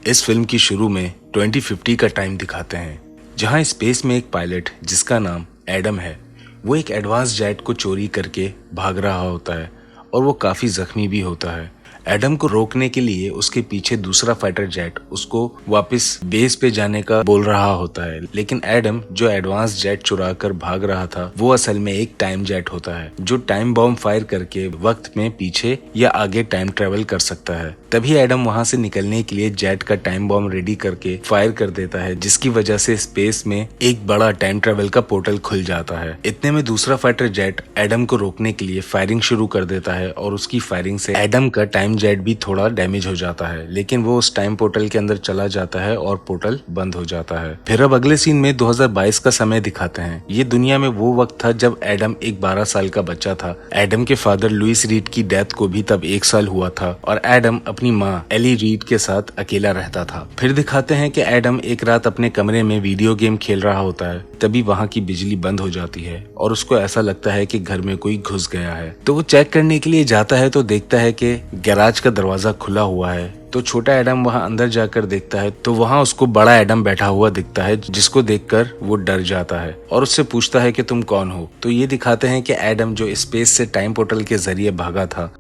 इस फिल्म की शुरू में 2050 का टाइम दिखाते हैं, जहां स्पेस में एक पायलट जिसका नाम एडम है, वो एक एडवांस जेट को चोरी करके भाग रहा होता है और वो काफी जख्मी भी होता है। एडम को रोकने के लिए उसके पीछे दूसरा फाइटर जेट उसको वापस बेस पे जाने का बोल रहा होता है, लेकिन एडम जो एडवांस जेट चुरा कर भाग रहा था वो असल में एक टाइम जेट होता है जो टाइम बॉम्ब फायर करके वक्त में पीछे या आगे टाइम ट्रेवल कर सकता है। तभी एडम वहां से निकलने के लिए जेट का टाइम बॉम्ब रेडी करके फायर कर देता है, जिसकी वजह से स्पेस में एक बड़ा टाइम ट्रेवल का पोर्टल खुल जाता है। इतने में दूसरा फाइटर जेट एडम को रोकने के लिए फायरिंग शुरू कर देता है और उसकी फायरिंग से एडम का टाइम जेट भी थोड़ा डैमेज हो जाता है, लेकिन वो उस टाइम पोर्टल के अंदर चला जाता है और पोर्टल बंद हो जाता है। फिर अब अगले सीन में 2022 का समय दिखाते हैं। ये दुनिया में वो वक्त था जब एडम एक 12 साल का बच्चा था। एडम के फादर लुइस रीड की डेथ को भी तब 1 साल हुआ था और एडम अपनी माँ एली रीड के साथ अकेला रहता था। फिर दिखाते हैं कि एडम एक रात अपने कमरे में वीडियो गेम खेल रहा होता है, तभी वहाँ की बिजली बंद हो जाती है और उसको ऐसा लगता है कि घर में कोई घुस गया है। तो वो चेक करने के लिए जाता है तो देखता है कि गैराज का दरवाजा खुला हुआ है। तो छोटा एडम वहां अंदर जाकर देखता है तो वहां उसको बड़ा एडम बैठा हुआ दिखता है, जिसको देखकर वो डर जाता है और उससे पूछता है कि तुम कौन हो। तो ये दिखाते हैं कि एडम जो स्पेस से टाइम पोर्टल के जरिए भागा था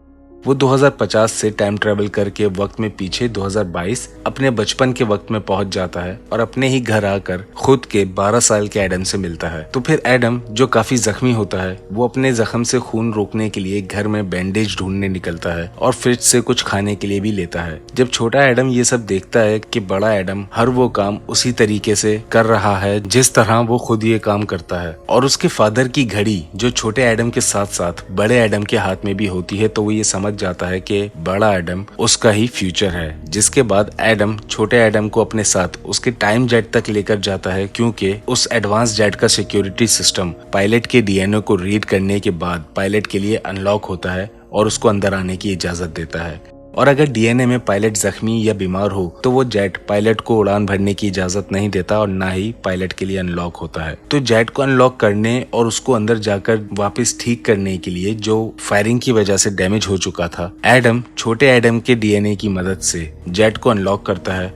वो 2050 से टाइम ट्रेवल करके वक्त में पीछे 2022 अपने बचपन के वक्त में पहुंच जाता है और अपने ही घर आकर खुद के 12 साल के एडम से मिलता है। तो फिर एडम जो काफी जख्मी होता है वो अपने जख्म से खून रोकने के लिए घर में बैंडेज ढूंढने निकलता है और फ्रिज से कुछ खाने के लिए भी लेता है। जब छोटा एडम ये सब देखता है कि बड़ा एडम हर वो काम उसी तरीके से कर रहा है जिस तरह वो खुद ये काम करता है और उसके फादर की घड़ी जो छोटे एडम के साथ साथ बड़े एडम के हाथ में भी होती है, तो वो ये समझ जाता है कि बड़ा एडम उसका ही फ्यूचर है। जिसके बाद एडम छोटे एडम को अपने साथ उसके टाइम जेट तक लेकर जाता है, क्योंकि उस एडवांस जेट का सिक्योरिटी सिस्टम पायलट के डीएनए को रीड करने के बाद पायलट के लिए अनलॉक होता है और उसको अंदर आने की इजाजत देता है। और अगर डीएनए में पायलट जख्मी या बीमार हो तो वो जेट पायलट को उड़ान भरने की इजाजत नहीं देता और ना ही पायलट के लिए अनलॉक होता है। तो जेट को अनलॉक करने और उसको अंदर जाकर वापस ठीक करने के लिए जो फायरिंग की वजह से डैमेज हो चुका था, एडम छोटे एडम के डीएनए की मदद से जेट को अनलॉक करता है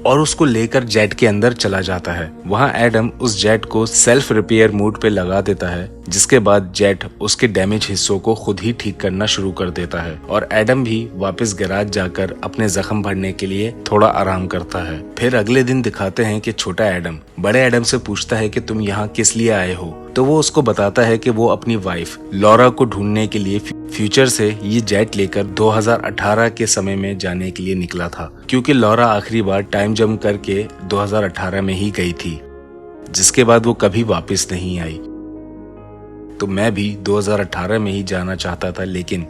और उसको लेकर जेट के अंदर चला जाता है। वहां एडम उस जेट को सेल्फ रिपेयर मोड पे लगा देता है, जिसके बाद जेट उसके डैमेज हिस्सों को खुद ही ठीक करना शुरू कर देता है और एडम भी वापस गैराज जाकर अपने जख्म भरने के लिए थोड़ा आराम करता है। फिर अगले दिन दिखाते हैं कि छोटा एडम बड़े एडम से पूछता है कि तुम यहाँ किस लिए आए हो। तो वो उसको बताता है कि वो अपनी वाइफ लॉरा को ढूंढने के लिए फ्यूचर से ये जेट लेकर 2018 के समय में जाने के लिए निकला था, क्योंकि लॉरा आखिरी बार टाइम जंप करके 2018 में ही गई थी, जिसके बाद वो कभी वापस नहीं आई। तो मैं भी 2018 में ही जाना चाहता था, लेकिन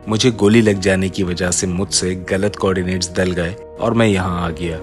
मुझे गोली लग जाने की वजह से मुझसे गलत कोऑर्डिनेट्स डल गए और मैं यहाँ आ गया।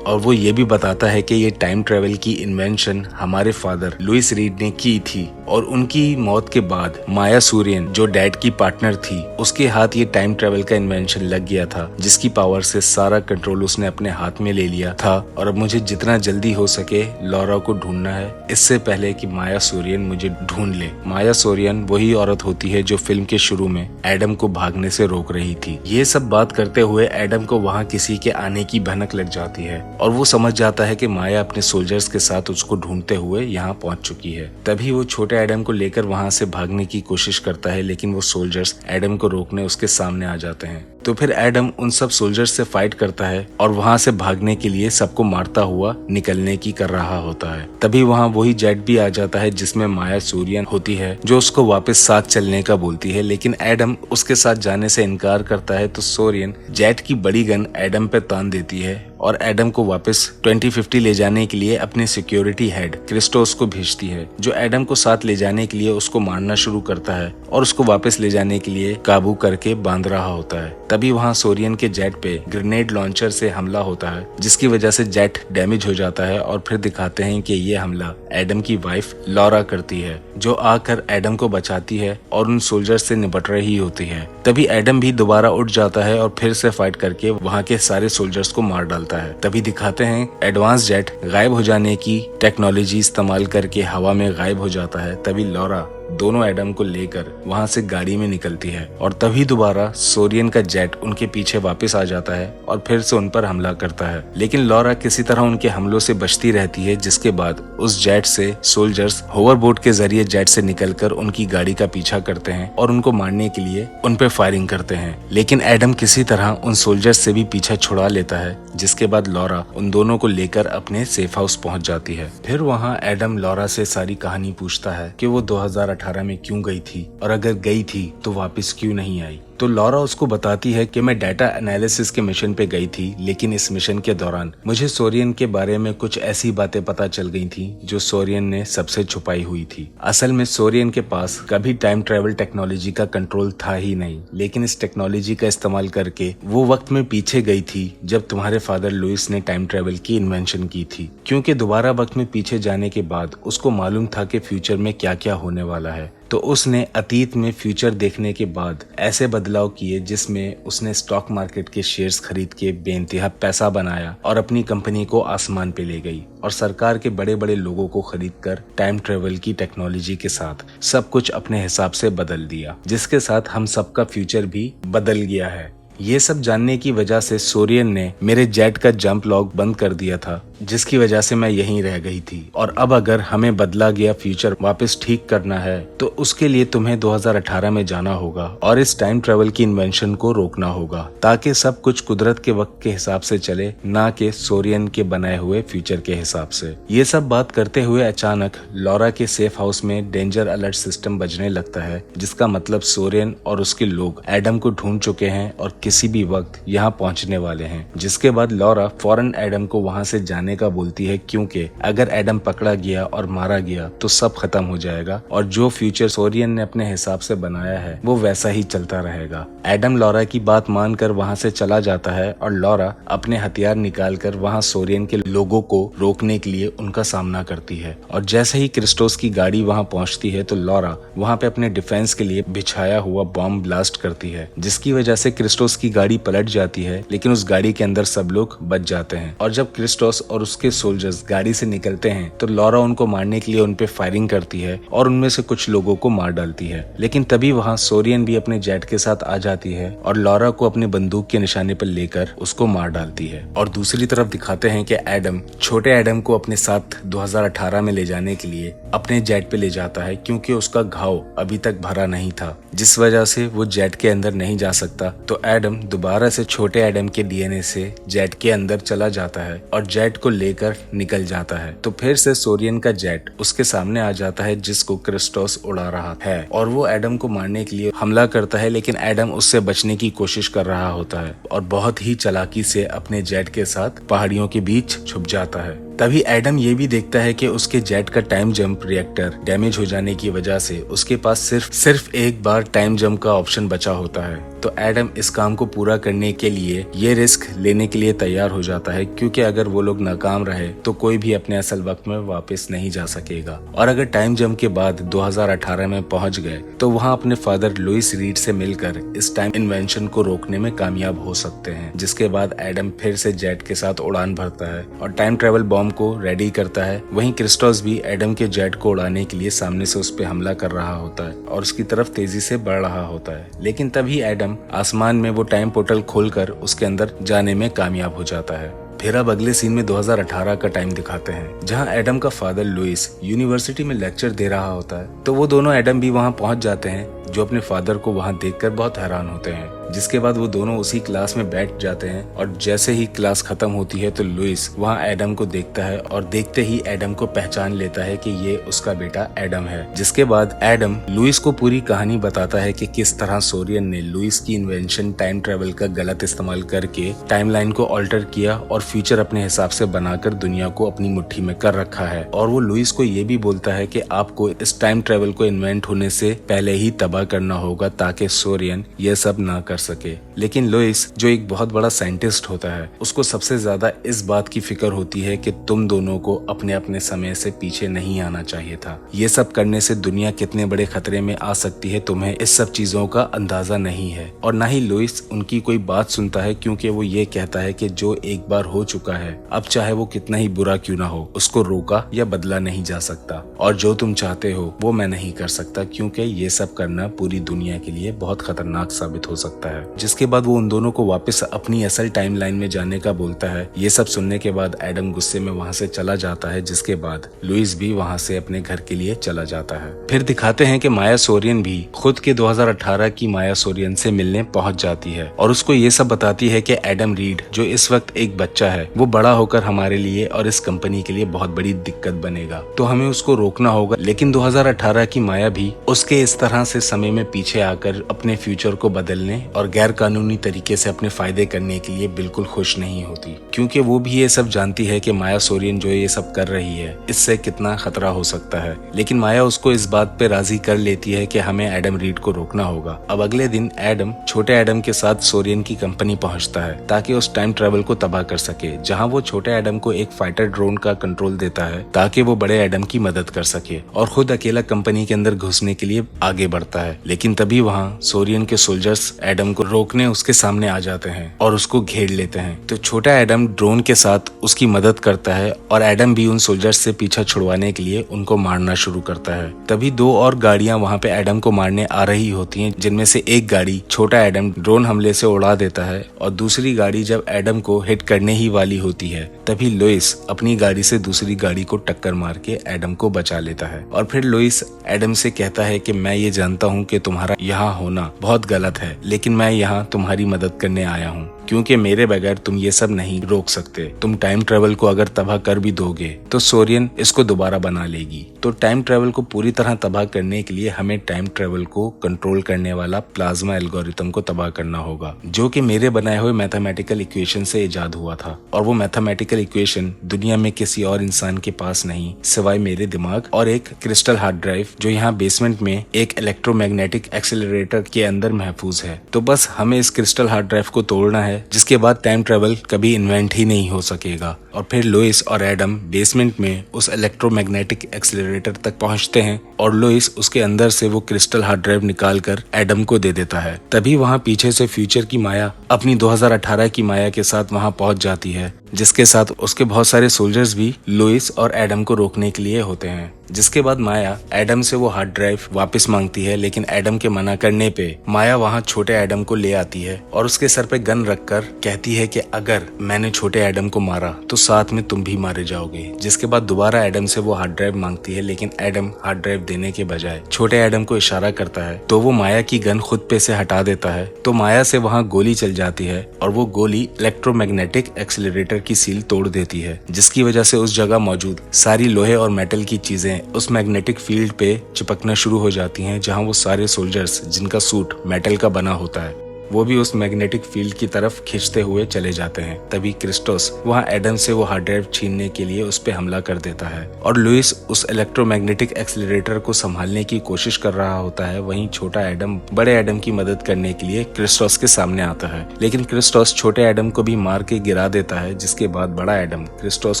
और वो ये भी बताता है कि ये टाइम ट्रेवल की इन्वेंशन हमारे फादर लुइस रीड ने की थी और उनकी मौत के बाद माया सूर्यन जो डैड की पार्टनर थी उसके हाथ ये टाइम ट्रेवल का इन्वेंशन लग गया था, जिसकी पावर से सारा कंट्रोल उसने अपने हाथ में ले लिया था। और अब मुझे जितना जल्दी हो सके लॉरा को ढूंढना है, इससे पहले कि माया सूर्यन मुझे ढूंढ ले। माया सूर्यन वही औरत होती है जो फिल्म के शुरू में एडम को भागने से रोक रही थी। ये सब बात करते हुए एडम को वहाँ किसी के आने की भनक लग जाती है और वो समझ जाता है कि माया अपने सोल्जर्स के साथ उसको ढूंढते हुए यहाँ पहुंच चुकी है। तभी वो छोटे एडम को लेकर वहां से भागने की कोशिश करता है, लेकिन वो सोल्जर्स एडम को रोकने उसके सामने आ जाते हैं। तो फिर एडम उन सब सोल्जर्स से फाइट करता है और वहां से भागने के लिए सबको मारता हुआ निकलने की कर रहा होता है। तभी वहां वही जेट भी आ जाता है जिसमें माया सूर्यन होती है, जो उसको वापस साथ चलने का बोलती है, लेकिन एडम उसके साथ जाने से इनकार करता है। तो सूर्यन जेट की बड़ी गन एडम पे तान देती है और एडम को वापस 2050 ले जाने के लिए अपने सिक्योरिटी हेड क्रिस्टोस को भेजती है, जो एडम को साथ ले जाने के लिए उसको मारना शुरू करता है और उसको वापस ले जाने के लिए काबू करके बांध रहा होता है। तभी वहां सोरियन के जेट पे ग्रेनेड लॉन्चर से हमला होता है, जिसकी वजह से जेट डैमेज हो जाता है और फिर दिखाते हैं कि ये हमला एडम की वाइफ लॉरा करती है, जो आकर एडम को बचाती है और उन सोल्जर्स से निपट रही होती है। तभी एडम भी दोबारा उठ जाता है और फिर से फाइट करके वहाँ के सारे सोल्जर्स को मार डालता है। तभी दिखाते हैं एडवांस जेट गायब हो जाने की टेक्नोलॉजी इस्तेमाल करके हवा में गायब हो जाता है। तभी लॉरा दोनों एडम को लेकर वहाँ से गाड़ी में निकलती है और तभी दोबारा सोरियन का जेट उनके पीछे वापस आ जाता है और फिर से उन पर हमला करता है। लेकिन लॉरा किसी तरह उनके हमलों से बचती रहती है, जिसके बाद उस जेट से सोल्जर्स होवरबोट के जरिए जेट से निकलकर उनकी गाड़ी का पीछा करते हैं और उनको मारने के लिए उन पे फायरिंग करते हैं। लेकिन एडम किसी तरह उन सोल्जर्स से भी पीछा छुड़ा लेता है, जिसके बाद लॉरा उन दोनों को लेकर अपने सेफ हाउस पहुंच जाती है। फिर वहां एडम लॉरा से सारी कहानी पूछता है कि वो 2018 में क्यों गई थी और अगर गई थी तो वापस क्यों नहीं आई। तो लॉरा उसको बताती है कि मैं डाटा एनालिसिस के मिशन पे गई थी, लेकिन इस मिशन के दौरान मुझे सोरियन के बारे में कुछ ऐसी बातें पता चल गई थी जो सोरियन ने सबसे छुपाई हुई थी। असल में सोरियन के पास कभी टाइम ट्रेवल टेक्नोलॉजी का कंट्रोल था ही नहीं, लेकिन इस टेक्नोलॉजी का इस्तेमाल करके वो वक्त में पीछे गई थी जब तुम्हारे फादर लुइस ने टाइम ट्रेवल की इन्वेंशन की थी, क्योंकि दोबारा वक्त में पीछे जाने के बाद उसको मालूम था कि फ्यूचर में क्या क्या होने वाला है। तो उसने अतीत में फ्यूचर देखने के बाद ऐसे बदलाव किए जिसमें उसने स्टॉक मार्केट के शेयर्स खरीद के बेइंतहा पैसा बनाया और अपनी कंपनी को आसमान पे ले गई और सरकार के बड़े बड़े लोगों को खरीदकर टाइम ट्रेवल की टेक्नोलॉजी के साथ सब कुछ अपने हिसाब से बदल दिया, जिसके साथ हम सबका फ्यूचर भी बदल गया है। ये सब जानने की वजह से सोरियन ने मेरे जेट का जंप लॉक बंद कर दिया था, जिसकी वजह से मैं यहीं रह गई थी। और अब अगर हमें बदला गया फ्यूचर वापस ठीक करना है तो उसके लिए तुम्हें 2018 में जाना होगा और इस टाइम ट्रेवल की इन्वेंशन को रोकना होगा, ताकि सब कुछ कुदरत के वक्त के हिसाब से चले, ना कि सोरियन के बनाए हुए फ्यूचर के हिसाब से। ये सब बात करते हुए अचानक लॉरा के सेफ हाउस में डेंजर अलर्ट सिस्टम बजने लगता है, जिसका मतलब सोरियन और उसके लोग एडम को ढूंढ चुके हैं और किसी भी वक्त यहाँ पहुँचने वाले हैं। जिसके बाद लॉरा फौरन एडम को वहाँ से जाने का बोलती है, क्योंकि अगर एडम पकड़ा गया और मारा गया तो सब खत्म हो जाएगा और जो फ्यूचर सोरियन ने अपने हिसाब से बनाया है वो वैसा ही चलता रहेगा। एडम लॉरा की बात मानकर वहां से चला जाता है और लॉरा अपने हथियार निकालकर वहां सोरियन के लोगों को रोकने के लिए उनका सामना करती है। और जैसे ही क्रिस्टोस की गाड़ी वहां पहुंचती है तो लॉरा वहां पे अपने डिफेंस के लिए बिछाया हुआ बॉम्ब ब्लास्ट करती है, जिसकी वजह से क्रिस्टोस की गाड़ी पलट जाती है, लेकिन उस गाड़ी के अंदर सब लोग बच जाते हैं। और जब क्रिस्टोस और उसके सोल्जर्स गाड़ी से निकलते हैं तो लॉरा उनको मारने के लिए उनपे फायरिंग करती है और उनमें से कुछ लोगों को मार डालती है। लेकिन तभी वहाँ सोरियन भी अपने जेट के साथ आ जाती है और लॉरा को अपने बंदूक के निशाने पर लेकर उसको मार डालती है। और दूसरी तरफ दिखाते हैं कि एडम छोटे एडम को अपने साथ 2018 में ले जाने के लिए अपने जेट पे ले जाता है, क्योंकि उसका घाव अभी तक भरा नहीं था, जिस वजह से वो जेट के अंदर नहीं जा सकता। तो एडम दोबारा से छोटे एडम के डीएनए से जेट के अंदर चला जाता है और जेट को लेकर निकल जाता है। तो फिर से सोरियन का जेट उसके सामने आ जाता है, जिसको क्रिस्टोस उड़ा रहा है और वो एडम को मारने के लिए हमला करता है, लेकिन एडम उससे बचने की कोशिश कर रहा होता है और बहुत ही चालाकी से अपने जेट के साथ पहाड़ियों के बीच छुप जाता है। तभी एडम ये भी देखता है कि उसके जेट का टाइम जंप रिएक्टर डैमेज हो जाने की वजह से उसके पास सिर्फ एक बार टाइम जंप का ऑप्शन बचा होता है। तो एडम इस काम को पूरा करने के लिए ये रिस्क लेने के लिए तैयार हो जाता है, क्योंकि अगर वो लोग नाकाम रहे तो कोई भी अपने असल वक्त में वापस नहीं जा सकेगा। और अगर टाइम जंप के बाद 2018 में पहुंच गए तो वहां अपने फादर लुइस रीड से मिलकर इस टाइम इन्वेंशन को रोकने में कामयाब हो सकते हैं। जिसके बाद एडम फिर से जेट के साथ उड़ान भरता है और टाइम ट्रेवल बॉम्ब को रेडी करता है। वहीं क्रिस्टोस भी एडम के जेट को उड़ाने के लिए सामने से उस पर हमला कर रहा होता है और उसकी तरफ तेजी से बढ़ रहा होता है। लेकिन तभी एडम आसमान में वो टाइम पोर्टल खोलकर उसके अंदर जाने में कामयाब हो जाता है। फिर अब अगले सीन में 2018 का टाइम दिखाते हैं, जहां एडम का फादर लुइस यूनिवर्सिटी में लेक्चर दे रहा होता है। तो वो दोनों एडम भी वहां पहुंच जाते हैं, जो अपने फादर को वहां देखकर बहुत हैरान होते हैं। जिसके बाद वो दोनों उसी क्लास में बैठ जाते हैं और जैसे ही क्लास खत्म होती है तो लुइस वहां एडम को देखता है और देखते ही एडम को पहचान लेता है कि ये उसका बेटा एडम है। जिसके बाद एडम लुइस को पूरी कहानी बताता है कि किस तरह सोरियन ने लुइस की इन्वेंशन टाइम ट्रेवल का गलत इस्तेमाल करके टाइमलाइन को ऑल्टर किया और फ्यूचर अपने हिसाब से बनाकर दुनिया को अपनी मुट्ठी में कर रखा है। और वो लुइस को ये भी बोलता है कि आपको इस टाइम ट्रेवल को इन्वेंट होने से पहले ही तबाह करना होगा, ताकि सोरियन ये सब ना कर सके। लेकिन लुइस जो एक बहुत बड़ा साइंटिस्ट होता है, उसको सबसे ज्यादा इस बात की फिक्र होती है कि तुम दोनों को अपने अपने समय से पीछे नहीं आना चाहिए था। ये सब करने से दुनिया कितने बड़े खतरे में आ सकती है तुम्हें इस सब चीजों का अंदाजा नहीं है। और ना ही लुइस उनकी कोई बात सुनता है, क्योंकि वो ये कहता है कि जो एक बार हो चुका है, अब चाहे वो कितना ही बुरा क्यों ना हो, उसको रोका या बदला नहीं जा सकता। और जो तुम चाहते हो वो मैं नहीं कर सकता, क्योंकि ये सब करना पूरी दुनिया के लिए बहुत खतरनाक साबित हो सकता है। जिसके बाद वो उन दोनों को वापस अपनी असल टाइमलाइन में जाने का बोलता है। ये सब सुनने के बाद एडम गुस्से में वहाँ से चला जाता है, जिसके बाद लुइस भी वहाँ से अपने घर के लिए चला जाता है। फिर दिखाते हैं कि माया सोरियन भी खुद के 2018 की माया सोरियन से मिलने पहुंच जाती है और उसको ये सब बताती है कि एडम रीड जो इस वक्त एक बच्चा है, वो बड़ा होकर हमारे लिए और इस कंपनी के लिए बहुत बड़ी दिक्कत बनेगा, तो हमें उसको रोकना होगा। लेकिन 2018 की माया भी उसके इस तरह से समय में पीछे आकर अपने फ्यूचर को बदलने और गैर कानूनी तरीके से अपने फायदे करने के लिए बिल्कुल खुश नहीं होती, क्योंकि वो भी ये सब जानती है कि माया सोरियन जो ये सब कर रही है इससे कितना खतरा हो सकता है। लेकिन माया उसको इस बात पे राजी कर लेती है कि हमें एडम रीड को रोकना होगा। अब अगले दिन एडम छोटे एडम के साथ सोरियन की कंपनी पहुंचता है ताकि उस टाइम ट्रेवल को तबाह कर सके, जहां वो छोटे एडम को एक फाइटर ड्रोन का कंट्रोल देता है ताकि वो बड़े एडम की मदद कर सके और खुद अकेला कंपनी के अंदर घुसने के लिए आगे बढ़ता है। लेकिन तभी वहाँ सोरियन के सोल्जर्स एडम को रोकने उसके सामने आ जाते हैं और उसको घेर लेते हैं। तो छोटा एडम ड्रोन के साथ उसकी मदद करता है और एडम भी उन सोल्जर्स से पीछा छुड़वाने के लिए उनको मारना शुरू करता है। तभी दो और गाड़ियां वहाँ पे एडम को मारने आ रही होती हैं, जिनमें से एक गाड़ी छोटा एडम ड्रोन हमले से उड़ा देता है और दूसरी गाड़ी जब एडम को हिट करने ही वाली होती है, तभी लुइस अपनी गाड़ी से दूसरी गाड़ी को टक्कर मार के एडम को बचा लेता है। और फिर लुइस एडम से कहता है कि मैं ये जानता हूँ कि तुम्हारा यहाँ होना बहुत गलत है, लेकिन मैं यहाँ तुम्हारी मदद करने आया हूँ, क्योंकि मेरे बगैर तुम ये सब नहीं रोक सकते। तुम टाइम ट्रेवल को अगर तबाह कर भी दोगे तो सोरियन इसको दोबारा बना लेगी। तो टाइम ट्रेवल को पूरी तरह तबाह करने के लिए हमें टाइम ट्रेवल को कंट्रोल करने वाला प्लाज्मा एल्गोरिथम को तबाह करना होगा, जो कि मेरे बनाए हुए मैथमेटिकल इक्वेशन से इजाद हुआ था। और वो मैथमेटिकल इक्वेशन दुनिया में किसी और इंसान के पास नहीं सिवाय मेरे दिमाग और एक क्रिस्टल हार्ड ड्राइव जो यहाँ बेसमेंट में एक इलेक्ट्रोमैग्नेटिक एक्सेलरेटर के अंदर महफूज है। तो बस हमें इस क्रिस्टल हार्ड ड्राइव को तोड़ना है, जिसके बाद टाइम ट्रेवल कभी इन्वेंट ही नहीं हो सकेगा। और फिर लुइस और एडम बेसमेंट में उस इलेक्ट्रोमैग्नेटिक एक्सेलरेटर तक पहुंचते हैं और लुइस उसके अंदर से वो क्रिस्टल हार्ड ड्राइव निकालकर एडम को दे देता है। तभी वहाँ पीछे से फ्यूचर की माया अपनी 2018 की माया के साथ वहाँ पहुंच जाती है, जिसके साथ उसके बहुत सारे सोल्जर्स भी लुइस और एडम को रोकने के लिए होते हैं। जिसके बाद माया एडम से वो हार्ड ड्राइव वापस मांगती है, लेकिन एडम के मना करने पे माया वहाँ छोटे एडम को ले आती है और उसके सर पे गन रखकर कहती है कि अगर मैंने छोटे एडम को मारा तो साथ में तुम भी मारे जाओगे। जिसके बाद दोबारा एडम से वो हार्ड ड्राइव मांगती है, लेकिन एडम हार्ड ड्राइव देने के बजाय छोटे एडम को इशारा करता है, तो वो माया की गन खुद पे से हटा देता है। तो माया से वहाँ गोली चल जाती है और वो गोली इलेक्ट्रोमैग्नेटिक एक्सेलरेटर की सील तोड़ देती है, जिसकी वजह से उस जगह मौजूद सारी लोहे और मेटल की चीजें उस मैग्नेटिक फील्ड पे चिपकना शुरू हो जाती हैं, जहां वो सारे सोल्जर्स जिनका सूट मेटल का बना होता है वो भी उस मैग्नेटिक फील्ड की तरफ खींचते हुए चले जाते हैं। तभी क्रिस्टोस वहां एडम से वो हार्ड ड्राइव छीनने के लिए उस पे हमला कर देता है और लुइस उस इलेक्ट्रोमैग्नेटिक एक्सेलरेटर को संभालने की कोशिश कर रहा होता है। वहीं छोटा एडम बड़े एडम की मदद करने के लिए क्रिस्टोस के सामने आता है, लेकिन क्रिस्टोस छोटे एडम को भी मार के गिरा देता है। जिसके बाद बड़ा एडम क्रिस्टोस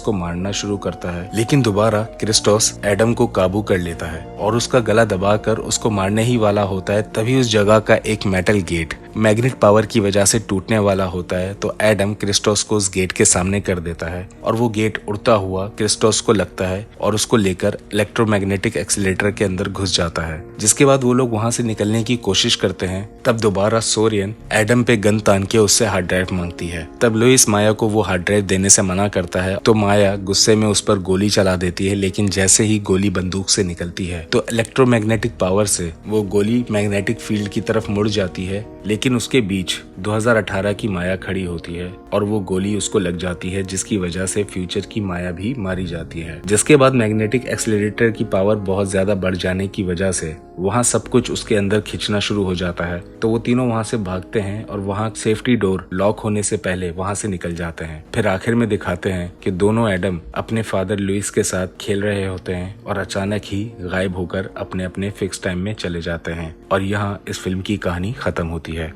को मारना शुरू करता है, लेकिन दोबारा क्रिस्टोस एडम को काबू कर लेता है और उसका गला दबाकर उसको मारने ही वाला होता है। तभी उस जगह का एक मेटल गेट मैग्नेट पावर की वजह से टूटने वाला होता है, तो एडम क्रिस्टोस को उस गेट के सामने कर देता है और वो गेट उड़ता हुआ क्रिस्टोस को लगता है और उसको लेकर इलेक्ट्रोमैग्नेटिक एक्सीलरेटर के अंदर घुस जाता है। जिसके बाद वो लोग वहां से निकलने की कोशिश करते हैं। तब दोबारा सोरियन एडम पे गन तान के उससे हार्ड ड्राइव मांगती है। तब लुइस माया को वो हार्ड ड्राइव देने से मना करता है, तो माया गुस्से में उस पर गोली चला देती है, लेकिन जैसे ही गोली बंदूक से निकलती है तो इलेक्ट्रोमैग्नेटिक पावर से वो गोली मैग्नेटिक फील्ड की तरफ मुड़ जाती है, लेकिन उसके बीच 2018 की माया खड़ी होती है और वो गोली उसको लग जाती है, जिसकी वजह से फ्यूचर की माया भी मारी जाती है। जिसके बाद मैग्नेटिक एक्सीलरेटर की पावर बहुत ज्यादा बढ़ जाने की वजह से वहाँ सब कुछ उसके अंदर खींचना शुरू हो जाता है। तो वो तीनों वहाँ से भागते हैं और वहाँ सेफ्टी डोर लॉक होने से पहले वहाँ से निकल जाते हैं। फिर आखिर में दिखाते हैं कि दोनों एडम अपने फादर लुइस के साथ खेल रहे होते हैं और अचानक ही गायब होकर अपने अपने फिक्स टाइम में चले जाते हैं और यहाँ इस फिल्म की कहानी खत्म होती है।